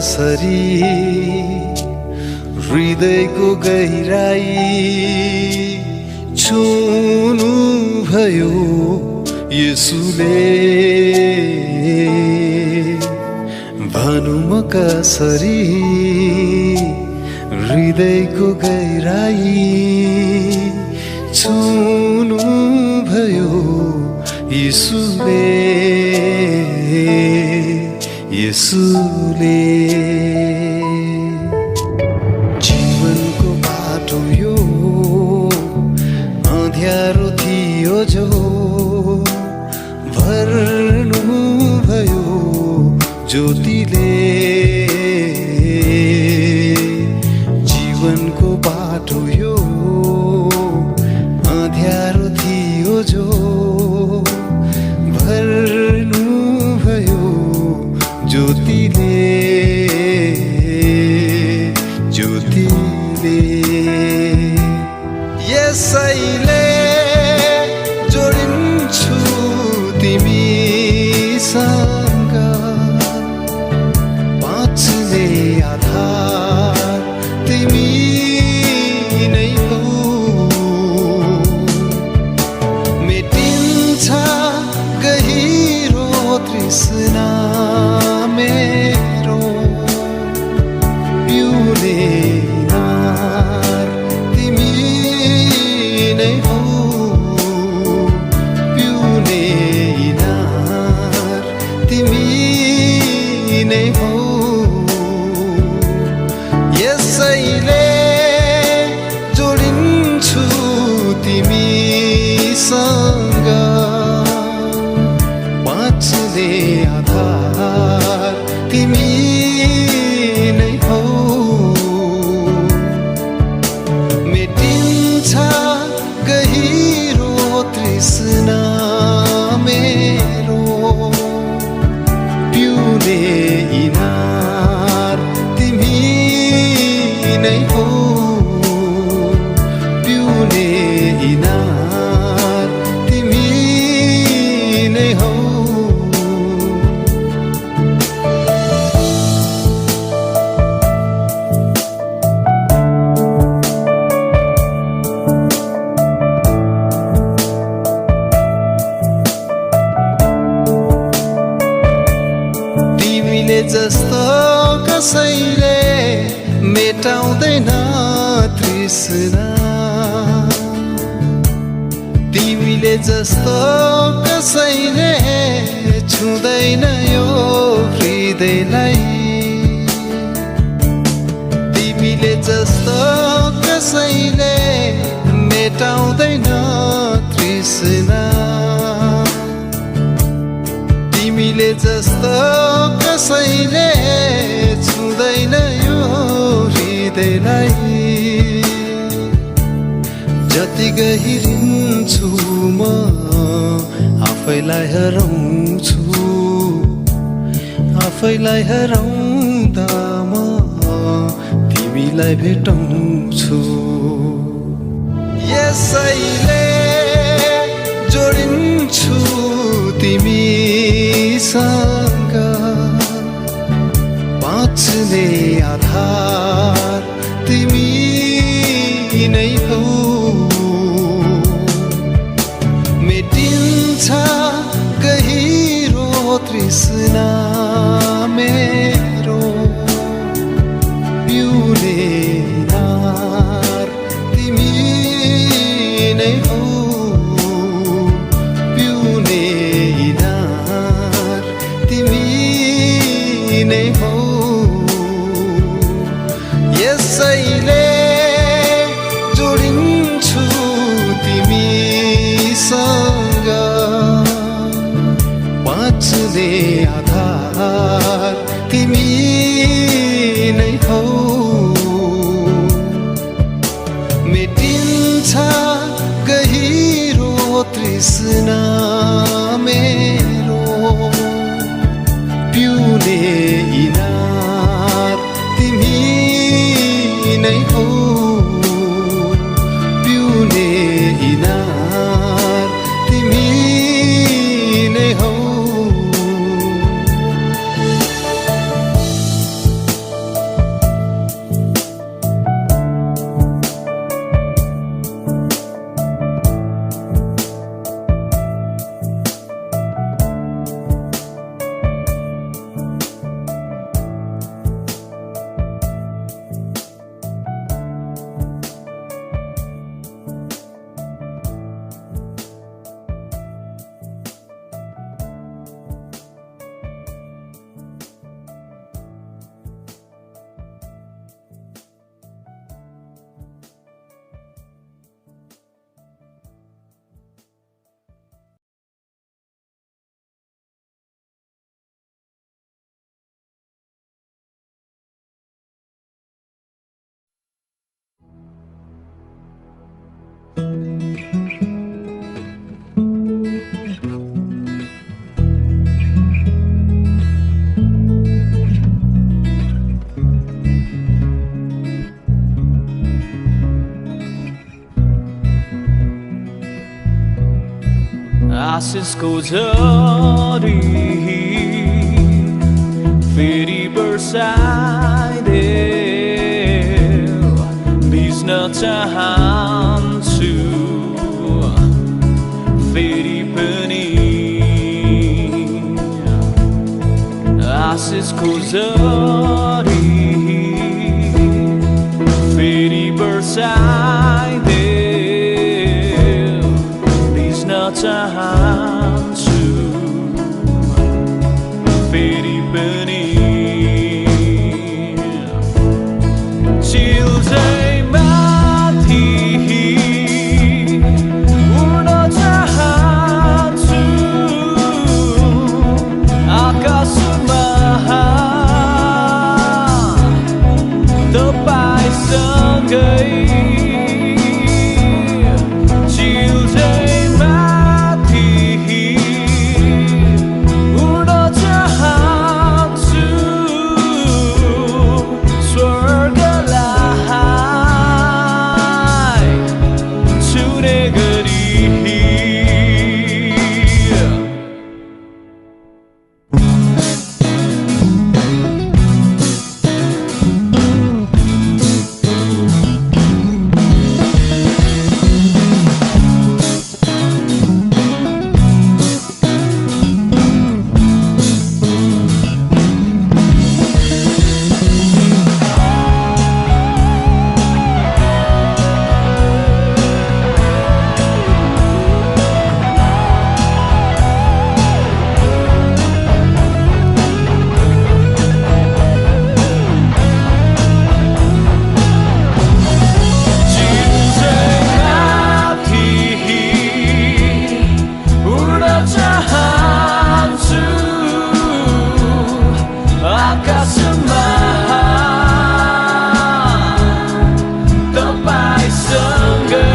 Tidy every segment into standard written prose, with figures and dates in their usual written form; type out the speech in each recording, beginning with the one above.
कसरी हृदयको गहिराई छुनु भयो येशूले भनु म कसरी हृदयको गहिराई छुनु भयो येशूले येशूले जीवनको बाटो यो अँध्यारो थियो जो भर्नु भयो ज्योतिले जीवनको बाटो यो अँध्यारो थियो जो भर्नु भयो ज्योतिले ज्योतिले यसैले जोडिन्छु तिमीसँग बाँच्ने आधार तिमी नै हौ मेटिन्छ गहिरो तृष्णा मेरो पिउने नार तिमी नै हौ पिउने नार तिमी नै हौ यसैले जोडिन्छु तिमीसँग बाँच्ने आधार तिमी नै हौ मेटिन्छ गहिरो तृष्णा मेरो पिउने इनार तिमी नै हौ पिउने इनार तिमी नै हौ तिमीले जस्तो कसैले मेटाउँदैन तृष्णा तिमीले जस्तो कसैले छुँदैन यो हृदयलाई तिमीले जस्तो कसैले मेटाउँदैन तृष्णा तिमीले जस्तो कसैले छुँदैन यो हृदयलाई जति गहिरिन्छु म आफैलाई हराउँछु आफैलाई हराउँदा म तिमीलाई भेटाउँछु यसैले जोडिन्छु तिमीसँग बाँच्ने आधार तिमी नै हौ मेटिन्छ गहिरो तृष्णा मेरो पिउने नार तिमी नै हौ पिउने नार तिमी नै हौ यसैले जोडिन्छु तिमीसँग बाँच्ने आधार तिमी नै हौ मेटिन्छ गहिरो तृष्णा मेरो पिउने इनार तिमी नै हौ पिउने इनार तिमी नै हौ आशिषको झरी फेरि बर्साइदेऊ भिज्न चाहन्छु फेरि पनि आशिषको झरी फेरि बर्साइदेऊ भिज्न चाहन्छु फेरि पनि चिल्झै माथि उड्न चाहन्छु आकाशमा तपाईसँगै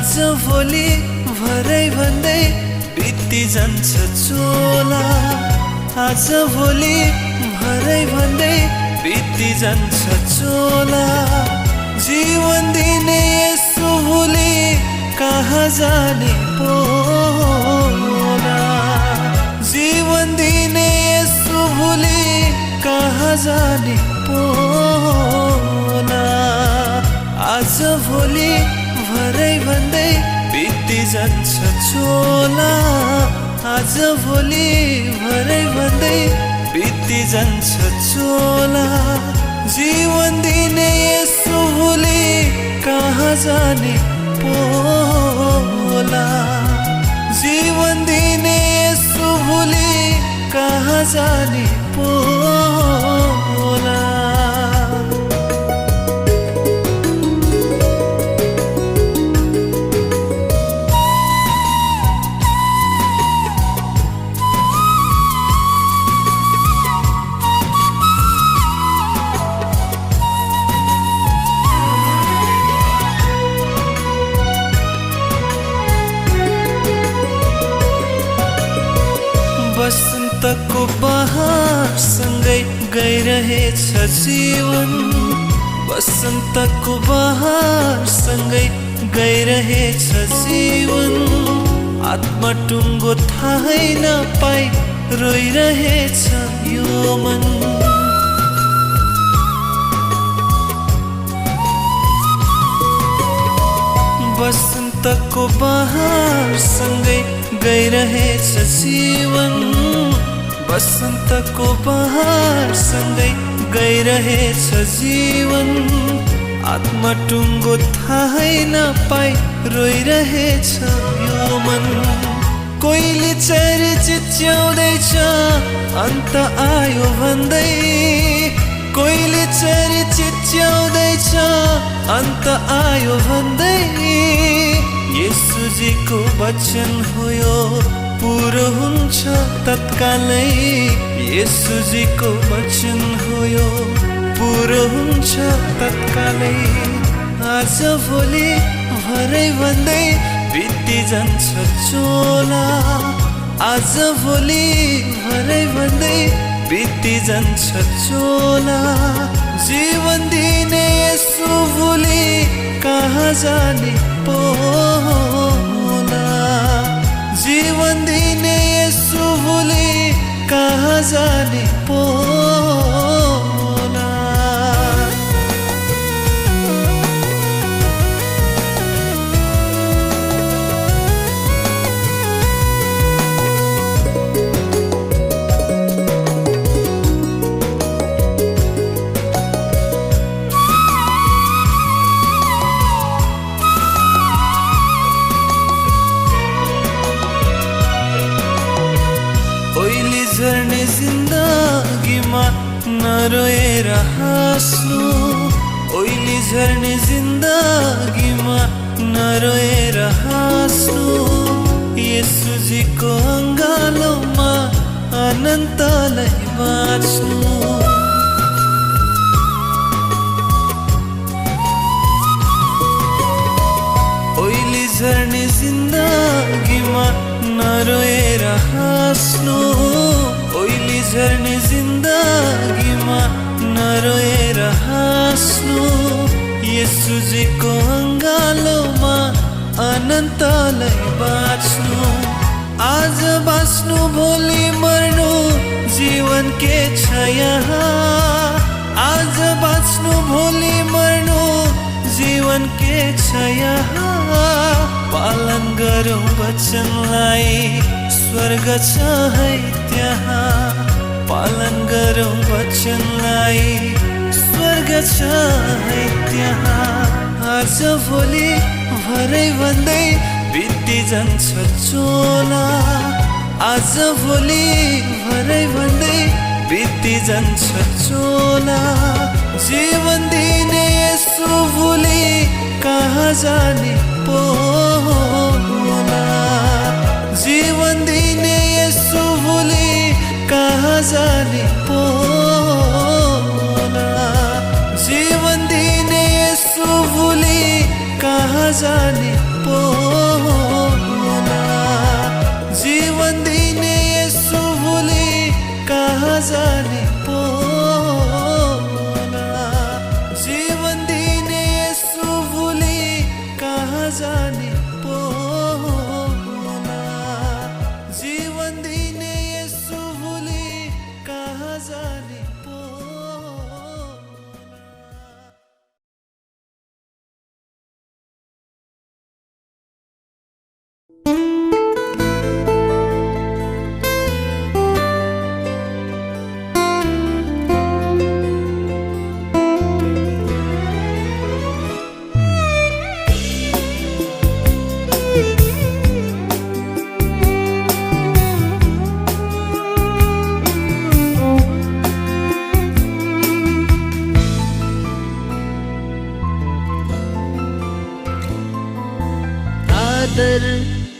आज भोलि भरै भन्दै बित्ति जान्छ चोला आज भोलि भरै भन्दै बित्ति जान्छ चोला जीवन दिने यसो भोलि कहाँ जाने पोला जीवन दिने यसो भोलि कहाँ जाने पोला आज भोलि भरै भन्दै बित्ती जान्छ चोला आज भोलि भरै भन्दै बित्ती जान्छ चोला जीवन दिने यसो भोलि कहाँ जाने पोला जीवन दिने यसो भोलि कहाँ जाने पोला बसन्तको बहार सँगै गइरहेछ जीवन बसन्तको बहार सँगै गइरहेछ जीवन आत्मटुङ्गो थाहै नपाई रोइरहेछ यो मन बसन्तको बहार सँगै गइरहेछ जीवन बसन्तको बहार सँगै गइरहेछ जीवन आत्मटुङ्गो थाहै नपाई रोइरहेछ यो मन कोइली चरी चिच्याउँदैछ अन्त आयो भन्दै कोइली चरी चिच्याउँदैछ अन्त आयो भन्दै येशूजीको वचन हो यो पुरो हुन्छ तत्कालै येशूजीको वचन हो यो पुरो हुन्छ तत्कालै आज भोलि भरै भन्दै बित्ती जान्छ चोला आज भोलि भरै भन्दै बित्ती जान्छ चोला जीवन दिने यसो भोलि कहाँ जाने पोला जीवन दिने यसो भोलि कहाँ जाने पोला झर्ने जिन्दगीमा नरोएर हाँस्नु ओइली झर्ने जिन्दगीमा नरोएर हाँस्नु येशूजीको अङ्गालोमा अनन्तलाई बाँच्नु ओइली झर्ने जिन्दगीमा नरोएर हाँस्नु ओइली झर्ने जिन्दगीमा नरोएर हाँस्नु येशूजीको अङ्गालोमा अनन्तलाई बाँच्नु आज बाँच्नु भोलि मर्नु जीवन के छ यहाँ आज बाँच्नु भोलि मर्नु जीवन के छ यहाँ पालन गरौँ वचनलाई स्वर्ग छ है त्यहाँ पालन गरौँ वचनलाई स्वर्ग छ है त्यहाँ आज भोलि भरै भन्दै बित्ती जान्छ चोला आज भोलि भरै भन्दै बित्ती जान्छ चोला जीवन दिने यसो भोलि कहाँ जाने पोला जीवन दिने यसो भोलि कहाँ जाने पोला जीवन दिने यसो भोलि कहाँ जाने पोला जीवन दिने यसो भोलि कहाँ जाने पोला जीवन दिने आदर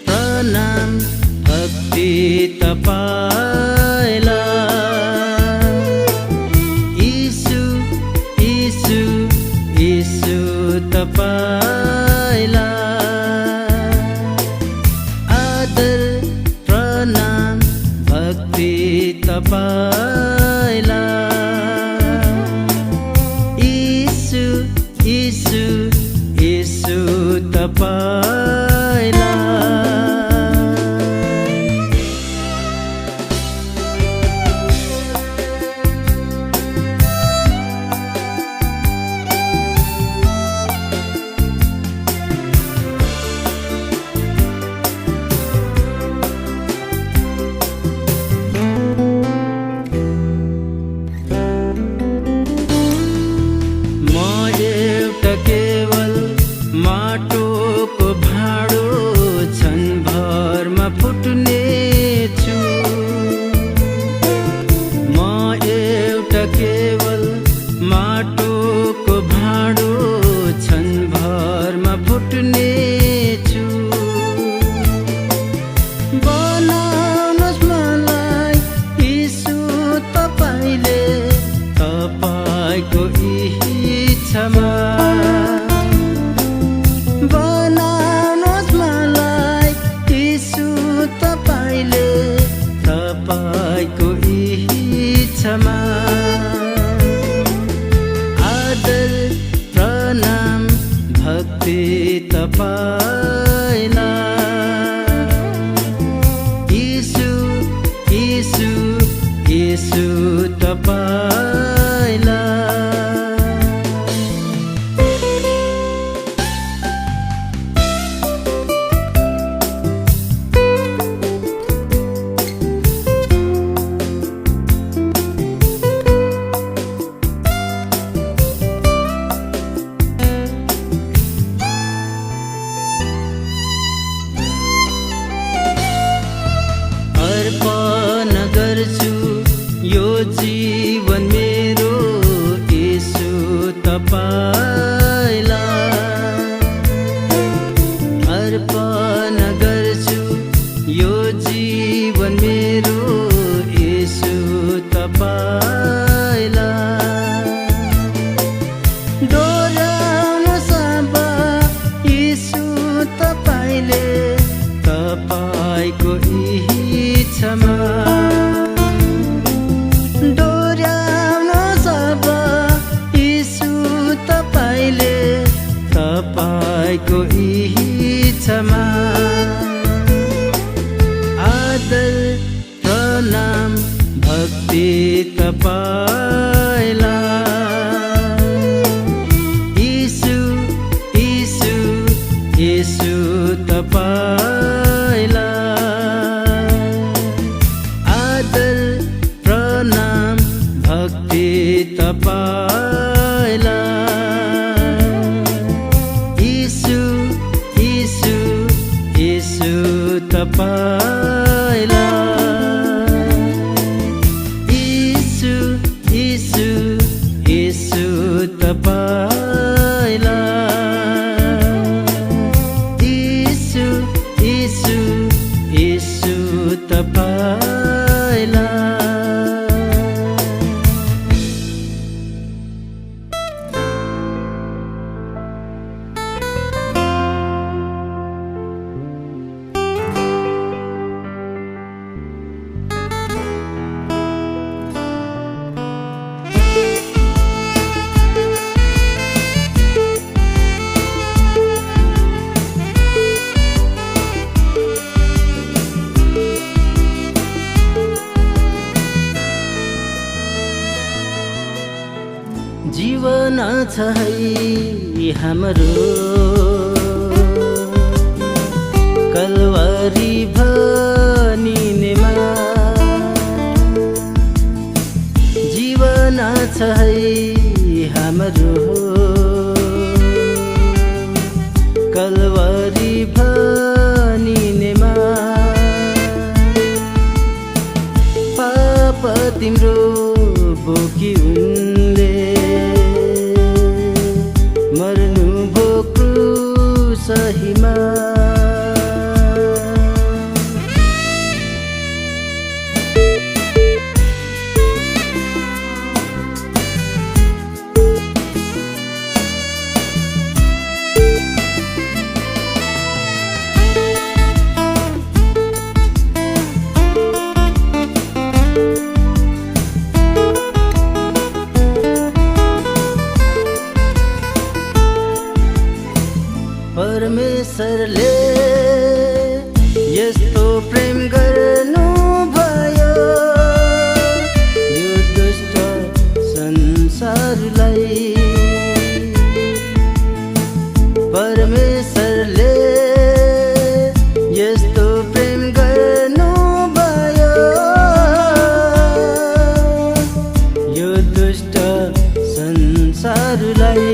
प्रणाम भक्ति तपाईलाई यीशु यीशु यीशु तपाईलाई आदर प्रणाम भक्ति तपाईलाई यीशु यीशु यीशु तपाईलाई माटोको भाँडो क्षणभरमा फुट्ने छु म एउटा केवल माटोको भाँडो क्षणभरमा फुट्ने छु बनाउनुहोस् मलाई यीशु तपाईले तपाईको इच्छामा बनाउनुहोस् मलाई यीशु तपाईले तपाईको इच्छामा आदर प्रणाम भक्ति तपाईलाई यीशु यीशु यीशु तपाईलाई अर्पण गर्छु यो जीवन मेरो यीशु तपाईलाई अर्पण गर्छु यो जीवन मेरो यीशु तपाईलाई डोराउनुहोस् अब यीशु तपाईले तपाईको इच्छामा डोर्याउनुहोस् अब यीशु तपाईले तपाईको इच्छामा आदर प्रणाम भक्ति तपाईलाई यीशु यीशु यीशु तपाईलाई आदर प्रणाम भक्ति तपाईलाई यीशु यीशु यीशु तपाईलाई यीशु यीशु यीशु तपाईलाई यीशु यीशु यीशु तपाईलाई जीवन छ है हाम्रो कलवरी भनिनेमा जीवन छ है हाम्रो कलवरी भनिनेमा पाप तिम्रो बोकी उनले मर्नु भो क्रुसहीमा परमेश्वरले यस्तो प्रेम गर्नु भयो यो दुष्ट संसारलाई। परमेश्वरले यस्तो प्रेम गर्नु भयो यो दुष्ट संसारलाई।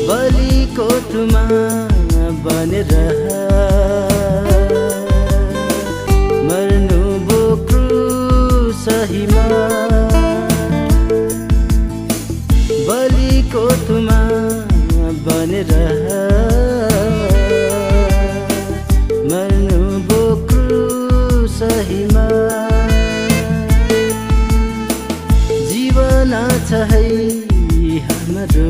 बलिको तुमा बनेर मर्नु भो क्रुसहीमा। बलिको तुमा बनेर मर्नु भो क्रुसहीमा। जीवन छ है हाम्रो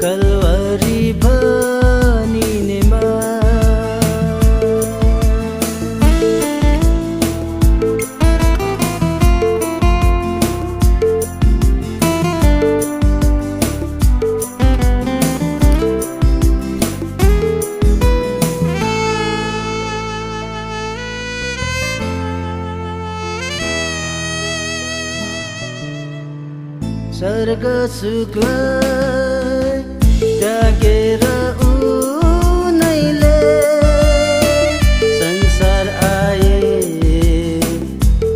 कलवरी बनिनेमा। स्वर्ग सुखलाई त्यागेर उनैले संसार आए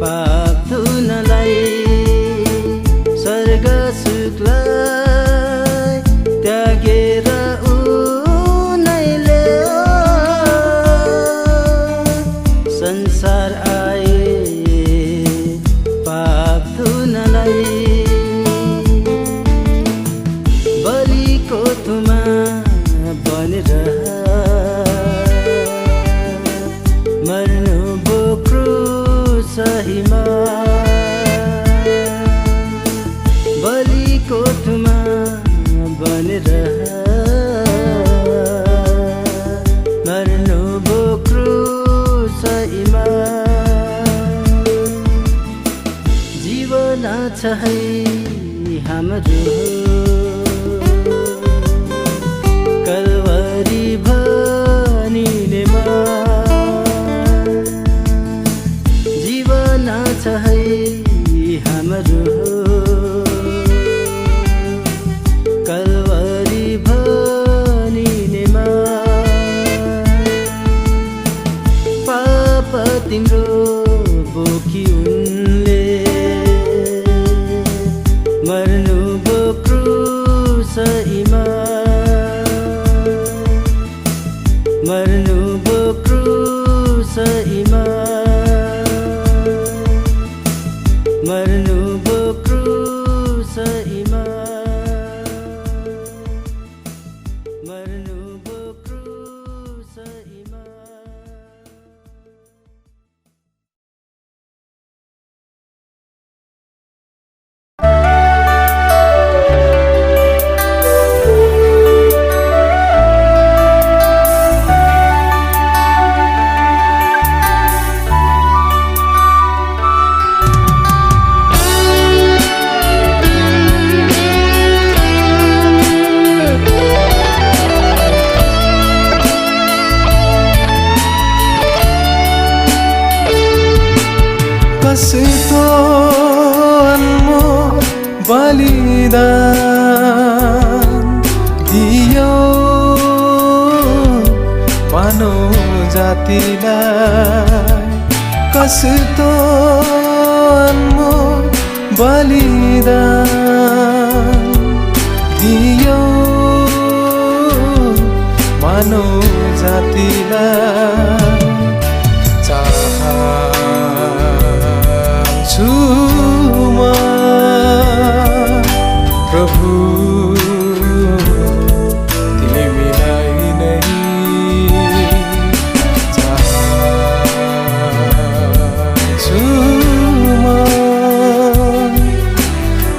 पाप धुनलाई। स्वर्ग सुखलाई त्यागेर उनैले संसार आए पाप धुनलाई। बलिको तुमा बनेर मर्नु भो क्रुसहीमा। बलिको तुमा बनेर मर्नु भो क्रुसहीमा। जीवन छ है हाम्रो कलवरी बनिनेमा। जीवन छ है हाम्रो कलवरी बनिनेमा। पाप तिम्रो बोकी उनले मर्नु भो क्रुसहीमा। मर्नु भो क्रुसहीमा। मर्नु भो क्रुसहीमा। मर्नु भो क्रुसहीमा। कस्तो अनमोल बलिदान दियो मानव जातिलाई। कस्तो अनमोल बलिदान दियो मानव जातिलाई। चाहन्छु म प्रभु तिमीलाई नै। चाहन्छु म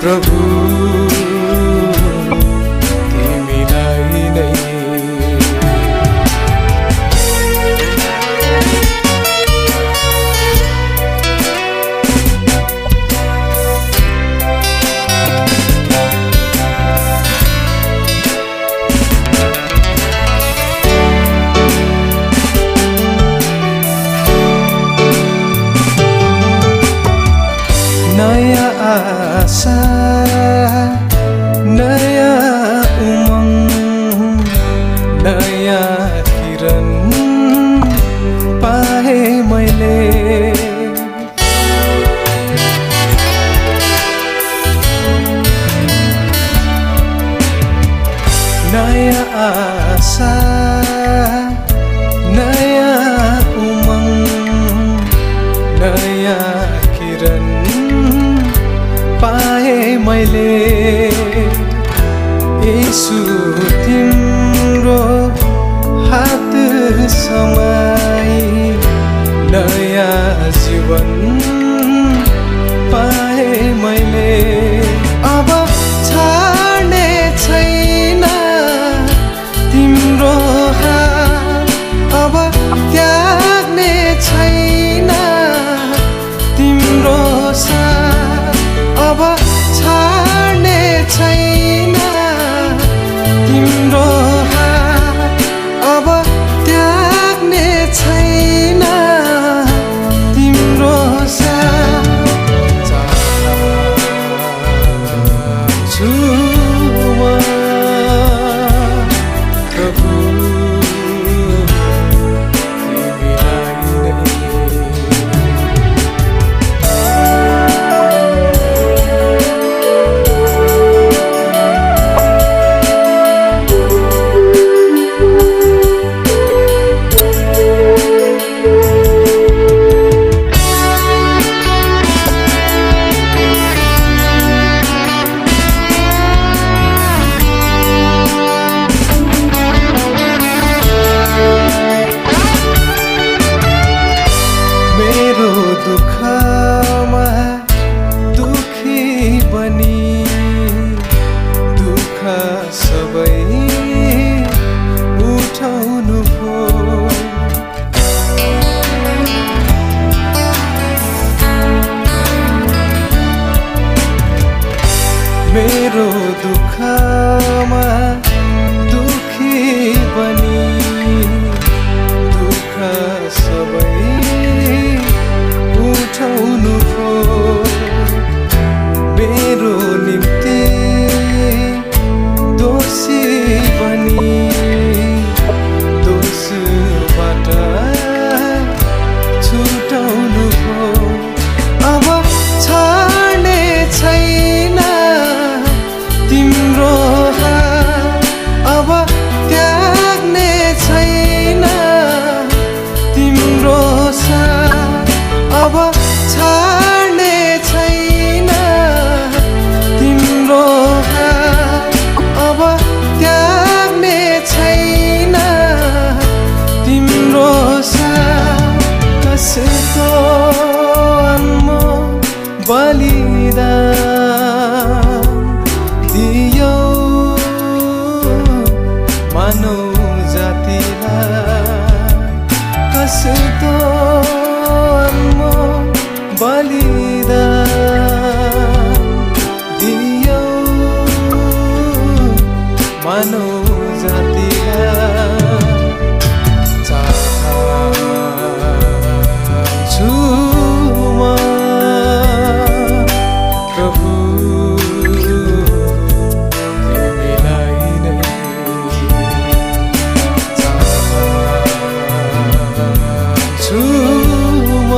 प्रभु तिमीलाई नै। आशा नयाँ उमंग नयाँ किरण पाए मैले नयाँ आशा नयाँ उमंग नयाँ किरण पाए मैले यीशु तिम्रो हात समाई नयाँ जीवन पाए मैले अब छाड्ने छैन तिम्रो हात अब त्याग्ने छैन तिम्रो साथ अब छाड्ने छैन तिम्रो हात अब त्याग्ने छैन तिम्रो साथ चाहन्छु म प्रभु मेरो दुःखमा दुखी बनी दुःख सबै उठाउनु भयो मेरो दुःखमा दुखी बनी दुःख सबै उठाउनु भयो मेरो निम्ति दोषी बनी दोषबाट छुटाउनु भयो अब छाड्ने छैन तिम्रो हात अब त्याग्ने छैन तिम्रो साथ अब छाड्ने छैन तिम्रो हात अब त्याग्ने छैन तिम्रो साथ कसैको अनमोल बलिदान दियो मानव जातिलाई कसैको अनमोल बलिदान दियो मानव जातिलाई चाहन्छु म प्रभु तिमीलाई नै चाहन्छु म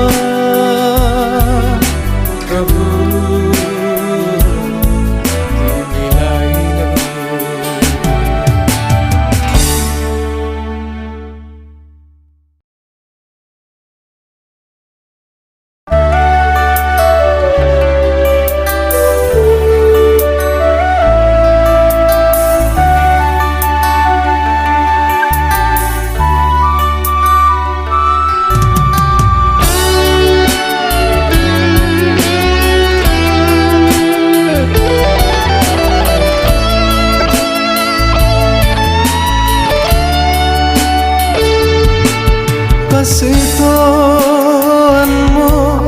प्रभु तिमीलाई नै कसैको अनमोल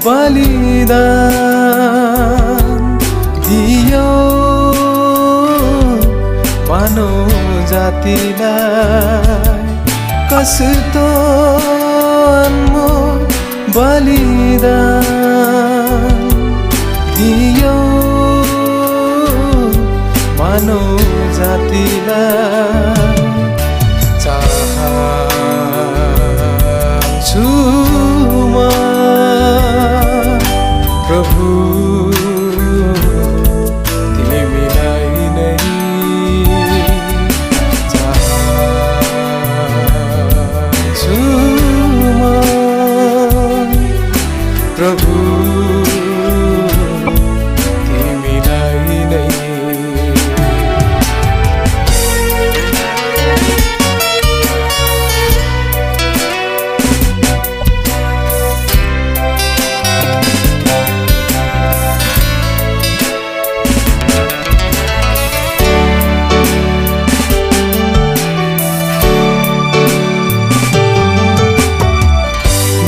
बलिदान दियो मानव जातिलाई कसैको अनमोल बलिदान दियो प्रभु तिमीलाई नै चाहन्छु म प्रभु तिमीलाई नै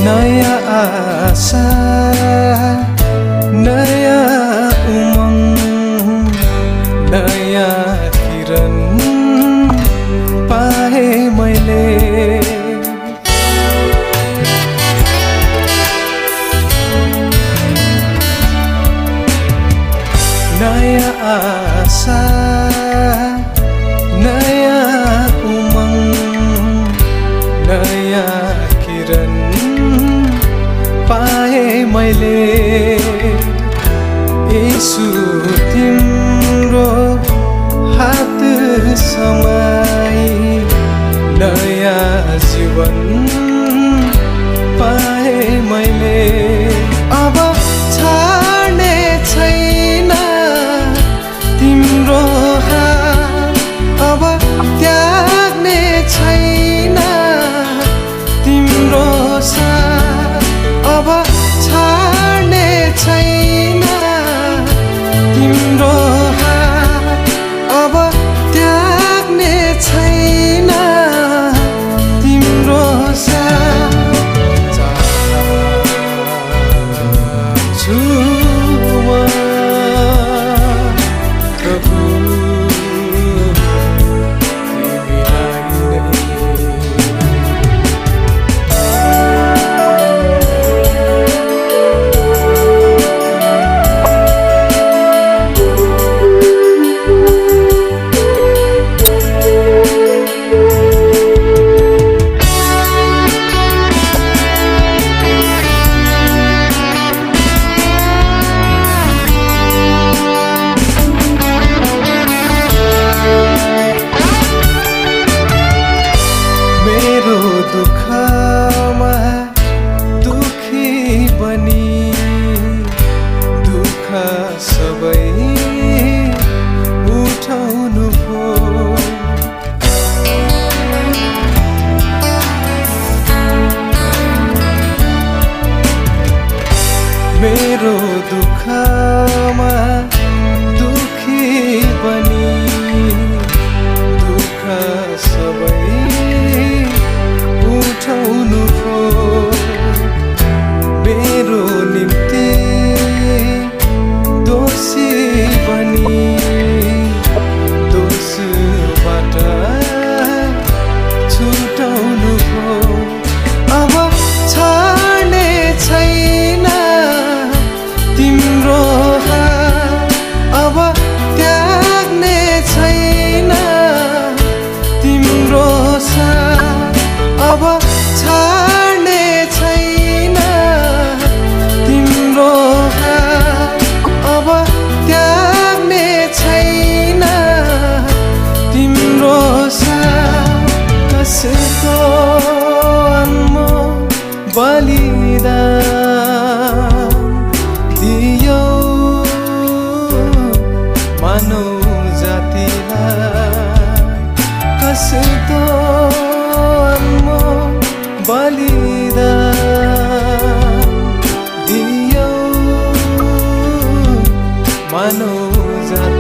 नयाँ आशा नयाँ उमंग नयाँ किरण पाए मैले नयाँ आशा नयाँ उमंग नयाँ किरण पाए मैले यीशु तिम्रो हात समाई नयाँ जीवन पाए मैले अब छाड्ने छैन तिम्रो हात अब त्याग्ने छैन तिम्रो साथ अब छाड्ने छैन तिम्रो हात अब त्याग्ने छैन तिम्रो साथ चाहन्छु म प्रभु तिमीलाई नै मेरो दुःखमा दुखी बनी दुःख सबै उठाउनु भो मेरो दुःखमा दुखी बनी दुःख सबै उठाउनु भो मेरो निम्ति दोषी बनी दोषबाट छुटाउनु भो अब छाड्ने छैन तिम्रो हात अब त्याग्ने छैन तिम्रो साथ अब छाड्ने छैन तिम्रो हात अब त्याग्ने छैन तिम्रो साथ कसको अनमोल बलिदान दियो मानव जातिलाई कसको अनमोल बलिदान दियो मानव जाति